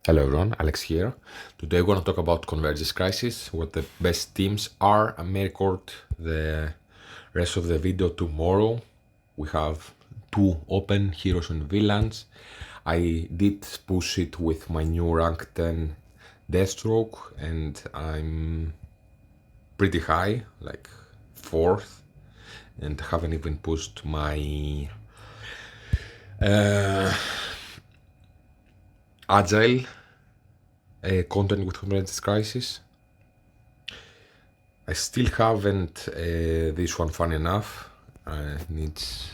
Hello everyone, Alex here. Today we're going to talk about Convergence Crisis, what the best teams are. I may record the rest of the video tomorrow. We have two open, Heroes and Villains. I did push it with my new rank 10 Deathstroke and I'm pretty high, like 4th, and haven't even pushed my Agile content with Convergence Crisis. I still haven't this one, fun enough. Needs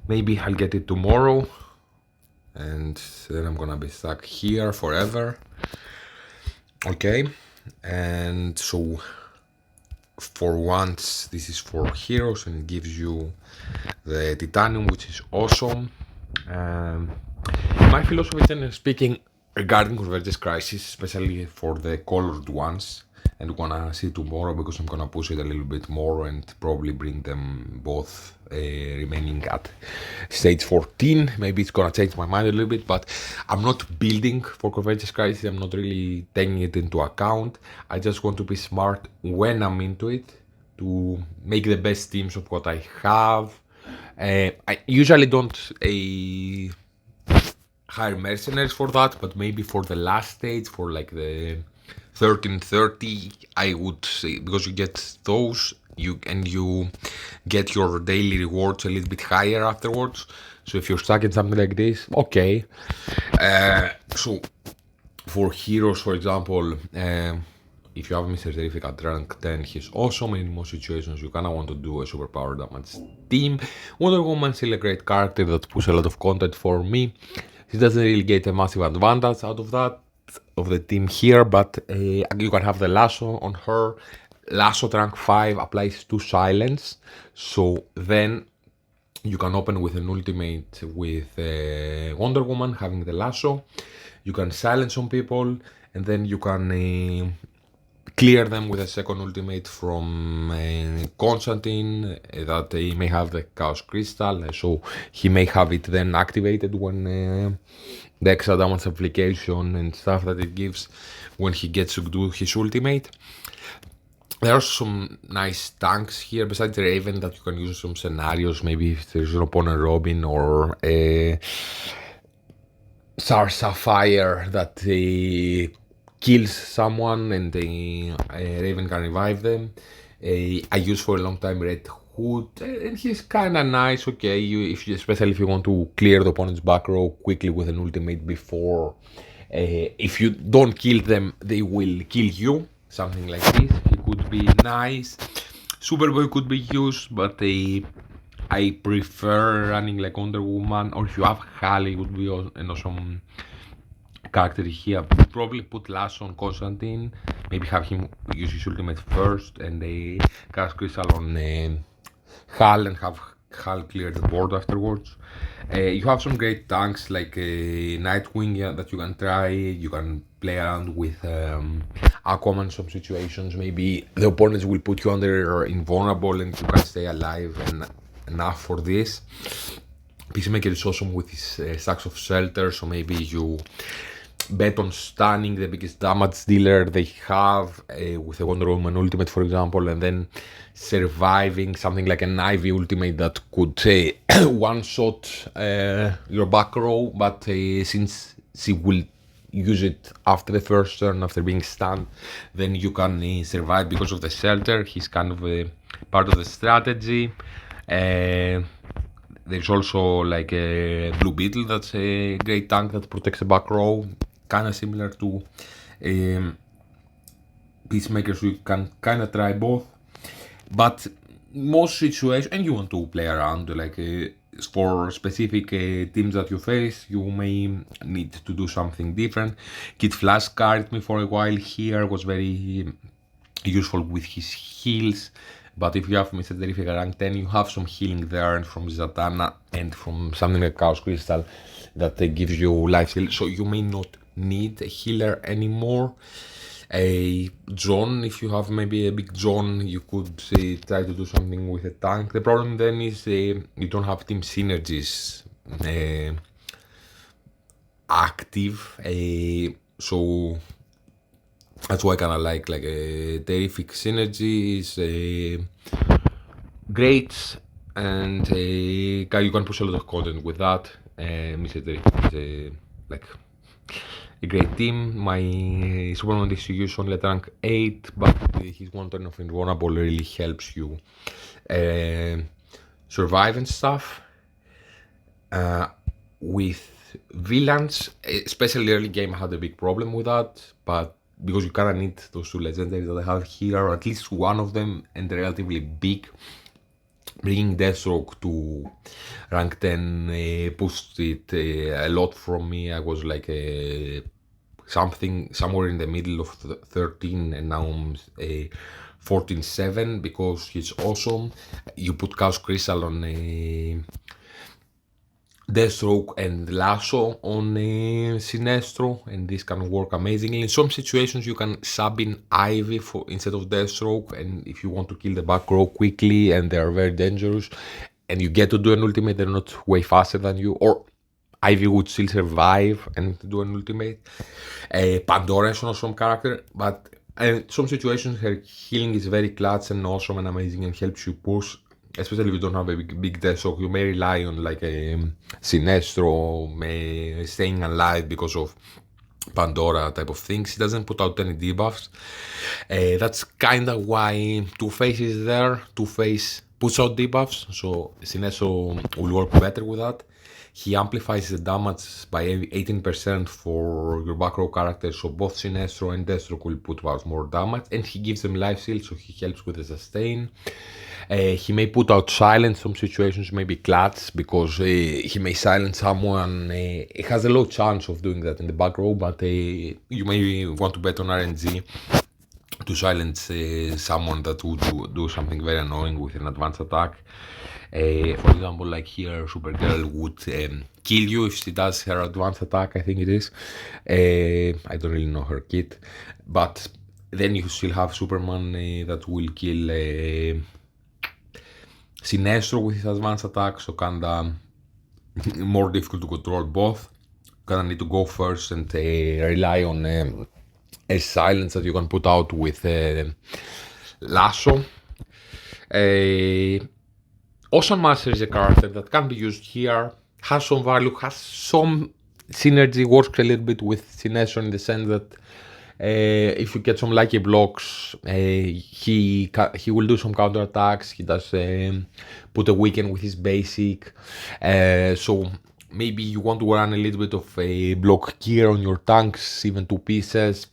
maybe I'll get it tomorrow, and then I'm gonna be stuck here forever. Okay, and so for once this is for heroes and it gives you the titanium, which is awesome. My philosophy, generally speaking, regarding Convergence Crisis, especially for the colored ones, and we're gonna see tomorrow because I'm gonna push it a little bit more and probably bring them both remaining at stage 14. Maybe it's gonna change my mind a little bit, but I'm not building for Convergence Crisis. I'm not really taking it into account. I just want to be smart when I'm into it to make the best teams of what I have. I usually don't hire mercenaries for that, but maybe for the last stage, for like the 1330, I would say, because you get those, you get your daily rewards a little bit higher afterwards. So if you're stuck in something like this, okay. So for heroes, for example, if you have Mr. Terrific at rank 10, he's awesome. In most situations, you kinda want to do a superpower damage team. Wonder Woman's still a great character that pushes a lot of content for me. She doesn't really get a massive advantage out of that, of the team here, but you can have the lasso on her. Lasso at rank 5 applies to silence, so then you can open with an ultimate with Wonder Woman having the lasso. You can silence some people, and then you can clear them with a second ultimate from Constantine that he may have the Chaos Crystal, so he may have it then activated when the extra damage application and stuff that it gives when he gets to do his ultimate. There are some nice tanks here besides Raven that you can use in some scenarios, maybe if there's an opponent Robin or a Sar Sapphire that kills someone and Raven can revive them. I used for a long time Red Hood, and he's kind of nice. Okay, especially if you want to clear the opponent's back row quickly with an ultimate before. If you don't kill them, they will kill you. Something like this. He could be nice. Superboy could be used, but I prefer running like Wonder Woman, or if you have Hal, it would be an awesome character here. Probably put Lasso on Constantine, maybe have him use his ultimate first, and a cast Crystal on Hal, and have Hal clear the board afterwards. You have some great tanks like Nightwing that you can try. You can play around with Aquaman in some situations. Maybe the opponents will put you under invulnerable and you can stay alive and enough for this. Peacemaker is awesome with his stacks of shelter, so maybe you bet on stunning the biggest damage dealer they have with a Wonder Woman ultimate, for example, and then surviving something like an Ivy ultimate that could one-shot your back row, but since she will use it after the first turn, after being stunned, then you can survive because of the shelter. He's kind of part of the strategy. There's also like a Blue Beetle that's a great tank that protects the back row, kind of similar to Peacemaker, so you can kind of try both. But most situations, and you want to play around, like for specific teams that you face, you may need to do something different. Kid Flash carried me for a while here, was very useful with his heals. But if you have Mr. Terrific rank 10, you have some healing there, and from Zatanna and from something like Chaos Crystal that gives you life heal. So you may not need a healer anymore. A John, if you have maybe a big John, you could try to do something with a tank. The problem then is you don't have team synergies active. So that's why I kind of like terrific synergy is great, and you can push a lot of content with that. Mr. Terrific is like a great team. My Superman distribution only at rank 8, but his one turn of invulnerable really helps you survive and stuff. With villains, especially early game, I had a big problem with that, but because you kind of need those two legendaries that I have here, or at least one of them, and they're relatively big, bringing Deathstroke to rank 10 pushed it a lot from me. I was like something somewhere in the middle of 13, and now I'm 14-7 because he's awesome. You put Chaos Crystal on Deathstroke and Lasso on Sinestro, and this can work amazingly. In some situations you can sub in Ivy instead of Deathstroke, and if you want to kill the back row quickly and they are very dangerous and you get to do an ultimate, they're not way faster than you, or Ivy would still survive and do an ultimate. Pandora is an awesome character, but in some situations her healing is very clutch and awesome and amazing and helps you push. Especially if you don't have a big Deathstroke, you may rely on like a Sinestro staying alive because of Pandora type of things. He doesn't put out any debuffs. That's kinda why Two-Face is there. Two-Face puts out debuffs, so Sinestro will work better with that. He amplifies the damage by 18% for your back row characters, so both Sinestro and Deathstroke will put out more damage, and he gives them life steal, so he helps with the sustain. He may put out silence, some situations may be clutch, because he may silence someone. He has a low chance of doing that in the back row, but you may want to bet on RNG to silence someone that would do something very annoying with an advanced attack. For example, like here, Supergirl would kill you if she does her advanced attack, I think it is. I don't really know her kit, but then you still have Superman that will kill Sinestro with his advanced attack, so kinda more difficult to control both. Kinda need to go first and rely on a silence that you can put out with Lasso. Ocean Master is a character that can be used here, has some value, has some synergy, works a little bit with Sinestro in the sense that if you get some lucky blocks, he will do some counter attacks. He does put a weaken with his basic, so maybe you want to run a little bit of a block gear on your tanks, even 2 pieces,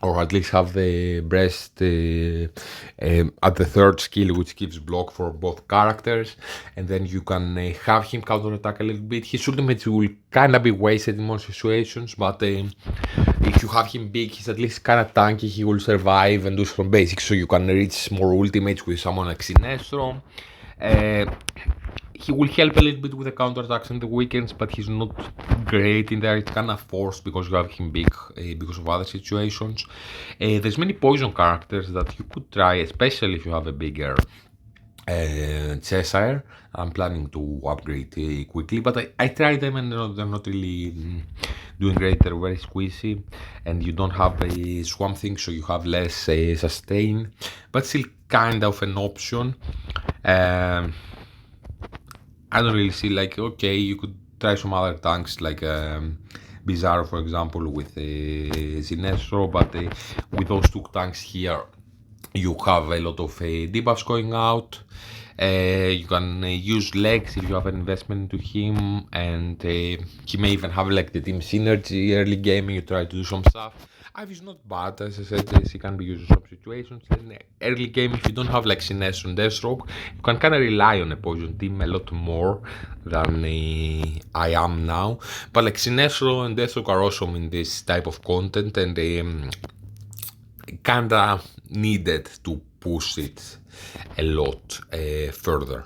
or at least have the breast at the third skill, which gives block for both characters, and then you can have him counter attack a little bit. His ultimate will kind of be wasted in most situations, but if you have him big, he's at least kind of tanky. He will survive and do some basics, so you can reach more ultimates with someone like Sinestro. He will help a little bit with the counterattacks and the weekends, but he's not great in there. It's kind of forced because you have him big because of other situations. There's many poison characters that you could try, especially if you have a bigger Cheshire. I'm planning to upgrade quickly, but I tried them and they're not really doing great. They're very squeezy, and you don't have a Swamp Thing, so you have less sustain, but still kind of an option. I don't really see, like, okay, you could try some other tanks like Bizarro, for example, with Sinestro, but with those 2 tanks here, you have a lot of debuffs going out. You can use Lex if you have an investment into him, and he may even have like the team synergy early game, and you try to do some stuff. Ivy is not bad, as I said, she can be used in some situations. In early game, if you don't have like Sinestro and Deathstroke, you can kind of rely on a poison team a lot more than I am now. But like Sinestro and Deathstroke are awesome in this type of content, and they kinda needed to push it a lot further.